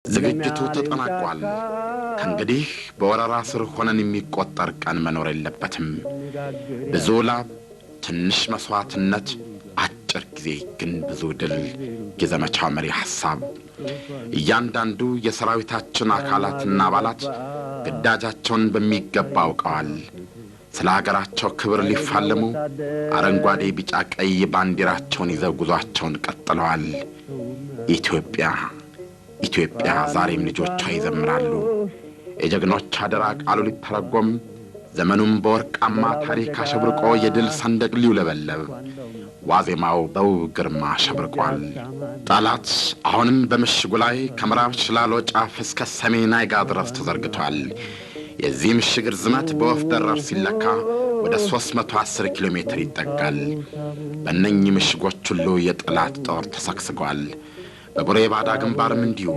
ዝግጅቱ ተጠናቋል። ከእንግዲህ በወረራ ስር ሆነን የሚቆጠር ቀን መኖር የለበትም። ብዙ ላብ፣ ትንሽ መስዋዕትነት፣ አጭር ጊዜ ግን ብዙ ድል የዘመቻው መሪ ሐሳብ። እያንዳንዱ የሰራዊታችን አካላትና አባላት ግዳጃቸውን በሚገባ አውቀዋል። ስለ ሀገራቸው ክብር ሊፋለሙ አረንጓዴ ቢጫ ቀይ ባንዲራቸውን ይዘው ጉዟቸውን ቀጥለዋል። ኢትዮጵያ ዛሬም ልጆቿ ይዘምራሉ። የጀግኖች አደራ ቃሉ ሊተረጎም ዘመኑም በወርቃማ ታሪክ አሸብርቆ የድል ሰንደቅ ሊውለበለብ ዋዜማው በውብ ግርማ አሸብርቋል። ጠላት አሁንም በምሽጉ ላይ ከምዕራብ ሽላሎ ጫፍ እስከ ሰሜን አይጋ ድረስ ተዘርግቷል። የዚህ ምሽግ ርዝመት በወፍ በረር ሲለካ ወደ 310 ኪሎ ሜትር ይጠጋል። በእነኚህ ምሽጎች ሁሉ የጠላት ጦር ተሰግስጓል። በቡሬ ባዳ ግንባርም እንዲሁ።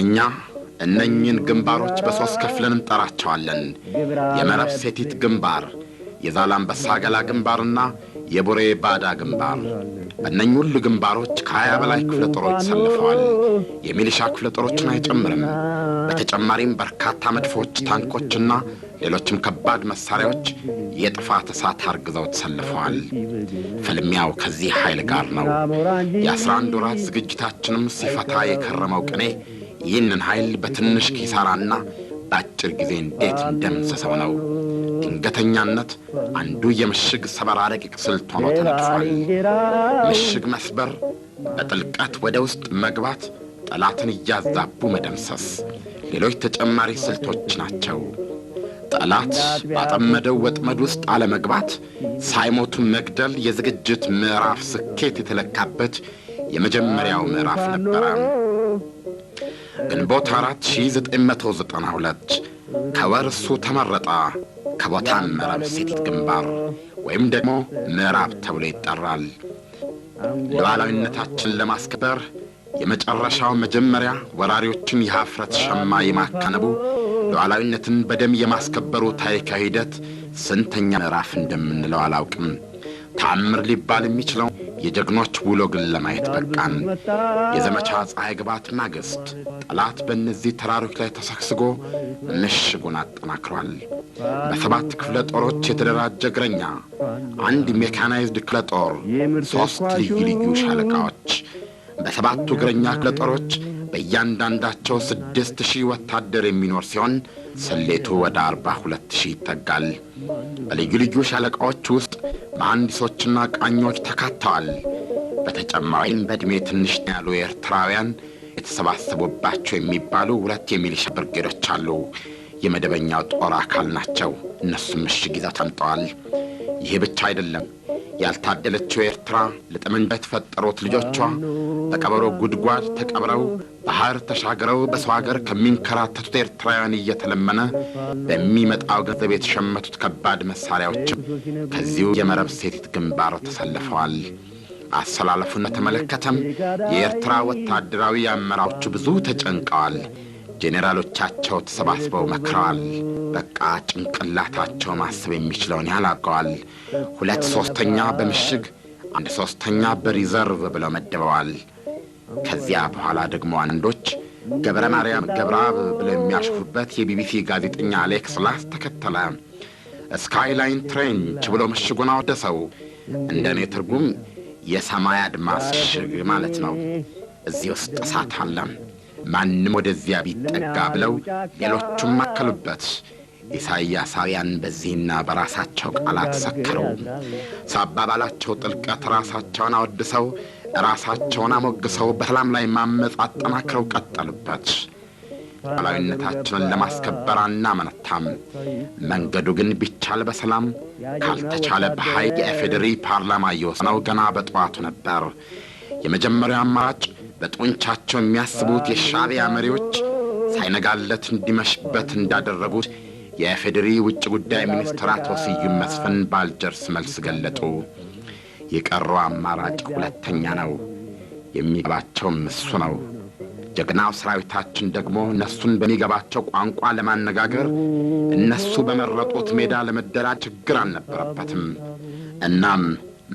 እኛ እነኚህን ግንባሮች በሶስት ከፍለን እንጠራቸዋለን። የመረብ ሴቲት ግንባር፣ የዛላምበሳ ገላ ግንባርና የቡሬ ባዳ ግንባር። በእነኚህ ሁሉ ግንባሮች ከ20 በላይ ክፍለ ጦሮች ተሰልፈዋል። የሚሊሻ ክፍለ ጦሮችን አይጨምርም። በተጨማሪም በርካታ መድፎች፣ ታንኮችና ሌሎችም ከባድ መሳሪያዎች የጥፋት እሳት አርግዘው ተሰልፈዋል። ፍልሚያው ከዚህ ኃይል ጋር ነው። የ11 ወራት ዝግጅታችንም ሲፈታ የከረመው ቅኔ ይህንን ኃይል በትንሽ ኪሳራና በአጭር ጊዜ እንዴት እንደምሰሰው ነው። ድንገተኛነት አንዱ የምሽግ ሰበራ ረቂቅ ስልት ሆኖ ተነድፏል። ምሽግ መስበር፣ በጥልቀት ወደ ውስጥ መግባት፣ ጠላትን እያዛቡ መደምሰስ ሌሎች ተጨማሪ ስልቶች ናቸው። ጠላት ባጠመደው ወጥመድ ውስጥ አለመግባት፣ ሳይሞቱ መግደል የዝግጅት ምዕራፍ ስኬት የተለካበት የመጀመሪያው ምዕራፍ ነበረ። ግንቦት 4992 ከወር እሱ ተመረጠ። ከቦታም መረብ ሴቲት ግንባር ወይም ደግሞ ምዕራብ ተብሎ ይጠራል። ሉዓላዊነታችን ለማስከበር የመጨረሻው መጀመሪያ ወራሪዎችን የሀፍረት ሸማ የማከነቡ ሉዓላዊነትን በደም የማስከበሩ ታሪካዊ ሂደት ስንተኛ ምዕራፍ እንደምንለው አላውቅም። ታምር ሊባል የሚችለው የጀግኖች ውሎ ግን ለማየት በቃን። የዘመቻ ፀሐይ ግባት ማግስት ጠላት በእነዚህ ተራሮች ላይ ተሰግስጎ ምሽጉን አጠናክሯል። በሰባት ክፍለ ጦሮች የተደራጀ እግረኛ፣ አንድ ሜካናይዝድ ክፍለ ጦር፣ 3 ልዩ ልዩ ሻለቃዎች። በሰባቱ እግረኛ ክፍለ ጦሮች በእያንዳንዳቸው 6000 ወታደር የሚኖር ሲሆን ስሌቱ ወደ 42000 ይጠጋል። በልዩ ልዩ ሻለቃዎች ውስጥ መሐንዲሶችና ቃኞች ተካተዋል። በተጨማሪም በዕድሜ ትንሽ ያሉ ኤርትራውያን የተሰባሰቡባቸው የሚባሉ 2 የሚሊሻ ብርጌዶች አሉ። የመደበኛው ጦር አካል ናቸው። እነሱም ምሽግ ይዘው ተቀምጠዋል። ይህ ብቻ አይደለም። ያልታደለችው ኤርትራ ለጠመንጃ የተፈጠሩት ልጆቿ በቀበሮ ጉድጓድ ተቀብረው ባህር ተሻግረው በሰው ሀገር ከሚንከራተቱት ኤርትራውያን እየተለመነ በሚመጣው ገንዘብ የተሸመቱት ከባድ መሳሪያዎችም ከዚሁ የመረብ ሴቲት ግንባር ተሰልፈዋል። አሰላለፉን ተመለከተም የኤርትራ ወታደራዊ አመራሮች ብዙ ተጨንቀዋል። ጄኔራሎቻቸው ተሰባስበው መክረዋል። በቃ ጭንቅላታቸው ማሰብ የሚችለውን ያላቀዋል። 2/3 በምሽግ 1/3 በሪዘርቭ ብለው መደበዋል። ከዚያ በኋላ ደግሞ አንዶች ገብረ ማርያም ገብረአብ ብለው የሚያሽፉበት የቢቢሲ ጋዜጠኛ አሌክስ ላስ ተከተለ። ስካይላይን ትሬንች ብሎ ምሽጉን አወደሰው። እንደኔ ትርጉም የሰማይ አድማስ ምሽግ ማለት ነው። እዚህ ውስጥ እሳት አለ፣ ማንም ወደዚያ ቢጠጋ ብለው ሌሎቹም አከሉበት። ኢሳይያሳውያን በዚህና በራሳቸው ቃላት ሰከሩ። ሳባባላቸው ጥልቀት ራሳቸውን አወድሰው ራሳቸውን አሞግሰው በሰላም ላይ ማመጽ አጠናክረው ቀጠሉበት። ሉዓላዊነታችንን ለማስከበር አናመነታም። መንገዱ ግን ቢቻል በሰላም ካልተቻለ በኃይል የኢፌዴሪ ፓርላማ የወሰነው ገና በጠዋቱ ነበር። የመጀመሪያው አማራጭ በጡንቻቸው የሚያስቡት የሻዕቢያ መሪዎች ሳይነጋለት እንዲመሽበት እንዳደረጉት የኢፌዴሪ ውጭ ጉዳይ ሚኒስትር አቶ ስዩም መስፍን ባልጀርስ መልስ ገለጡ። የቀረው አማራጭ ሁለተኛ ነው። የሚገባቸውም እሱ ነው። ጀግናው ሰራዊታችን ደግሞ እነሱን በሚገባቸው ቋንቋ ለማነጋገር እነሱ በመረጡት ሜዳ ለመደራጀት ችግር አልነበረበትም። እናም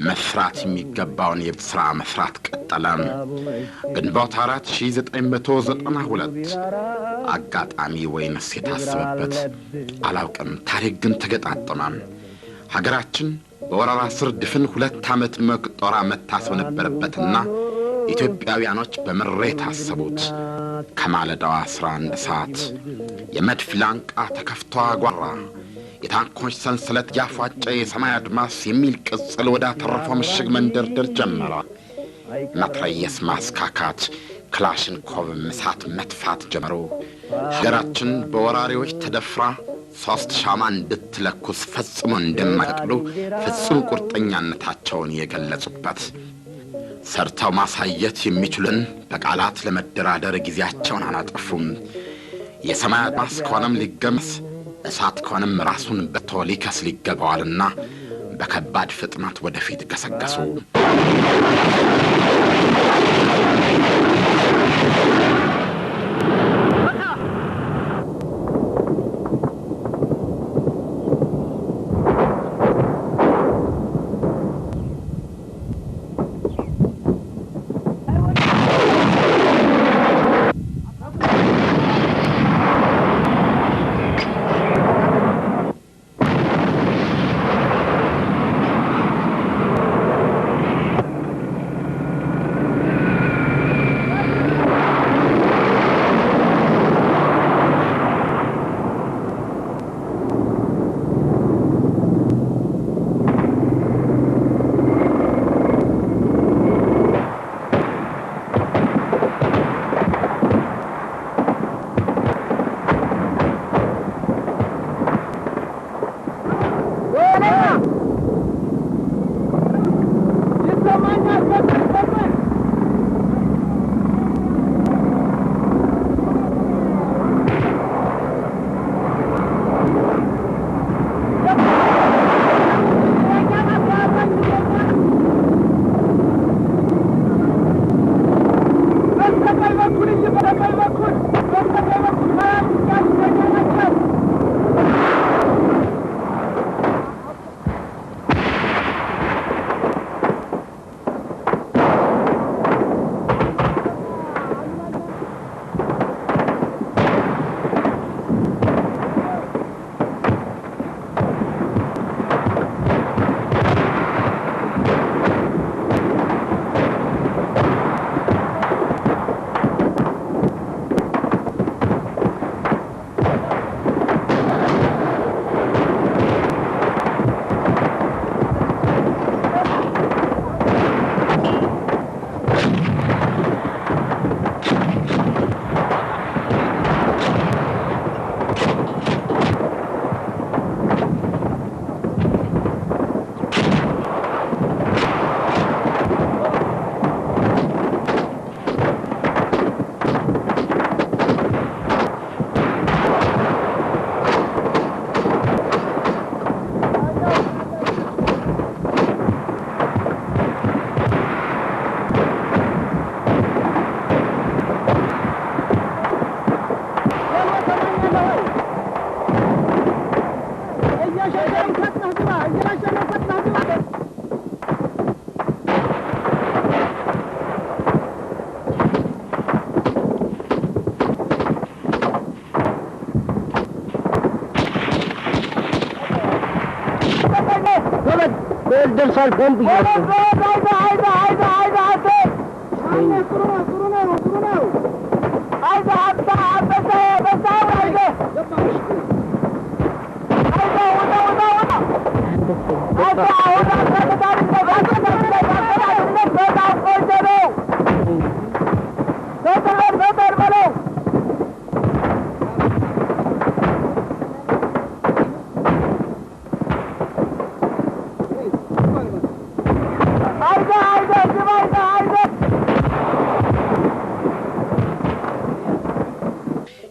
መስራት የሚገባውን የሥራ መስራት ቀጠለ። ግንቦት 4 1992 አጋጣሚ ወይንስ የታሰበበት አላውቅም። ታሪክ ግን ተገጣጠመ። ሀገራችን በወረራ ስር ድፍን 2 ዓመት መቅጠራ መታሰብ ነበረበትና ኢትዮጵያውያኖች በምሬት አሰቡት። ከማለዳው 11 ሰዓት የመድፍ ላንቃ ተከፍቶ አጓራ። የታንኮች ሰንሰለት ያፏጨ የሰማይ አድማስ የሚል ቅጽል ወደ አተረፈው ምሽግ መንደርደር ጀመረ። መትረየስ ማስካካት፣ ክላሽንኮቭ እሳት መትፋት ጀመሩ። ሀገራችን በወራሪዎች ተደፍራ 3 ሻማ እንድትለኩስ ፈጽሞ እንደማይፈቅዱ ፍጹም ቁርጠኛነታቸውን የገለጹበት፣ ሰርተው ማሳየት የሚችሉን በቃላት ለመደራደር ጊዜያቸውን አላጠፉም። የሰማይ አድማስ ከሆነም ሊገመስ እሳት ከሆነም ራሱን በቶሊከስ ሊገባዋልና በከባድ ፍጥነት ወደፊት ገሰገሱ። አሳልፈን ብያለሁ።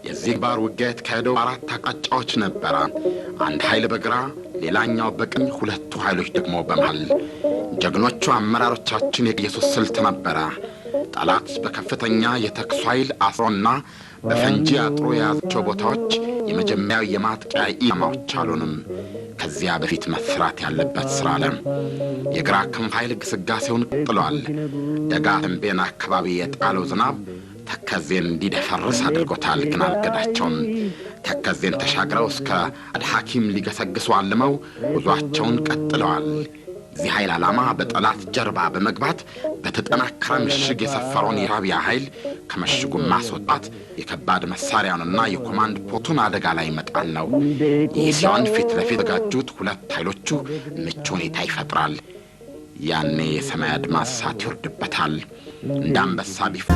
የዚግባር ውጊያ የተካሄደው አራት አቅጣጫዎች ነበር። አንድ ኃይል በግራ ሌላኛው በቀኝ ሁለቱ ኃይሎች ደግሞ በመሃል። ጀግኖቹ አመራሮቻችን የኢየሱስ ስልት ነበር። ጠላት በከፍተኛ የተኩስ ኃይል አስሮና በፈንጂ አጥሮ የያዛቸው ቦታዎች የመጀመሪያው የማጥቂያ ኢላማዎች አሉንም። ከዚያ በፊት መስራት ያለበት ስራ አለ። የግራ ክንፍ ኃይል ግስጋሴውን ቀጥሏል። ደጋ ተንቤን አካባቢ የጣለው ዝናብ ተከዜን እንዲደፈርስ አድርጎታል። ግን አልገዳቸውም። ተከዜን ተሻግረው እስከ አድሐኪም ሊገሰግሱ አልመው ጉዟቸውን ቀጥለዋል። እዚህ ኃይል ዓላማ በጠላት ጀርባ በመግባት በተጠናከረ ምሽግ የሰፈረውን የሻዕቢያ ኃይል ከመሽጉ ማስወጣት፣ የከባድ መሳሪያውንና የኮማንድ ፖቱን አደጋ ላይ መጣል ነው። ይህ ሲሆን ፊት ለፊት የተዘጋጁት ሁለት ኃይሎቹ ምቹ ሁኔታ ይፈጥራል። ያኔ የሰማይ አድማስ እሳት ይወርድበታል። እንደ አንበሳ ቢፍ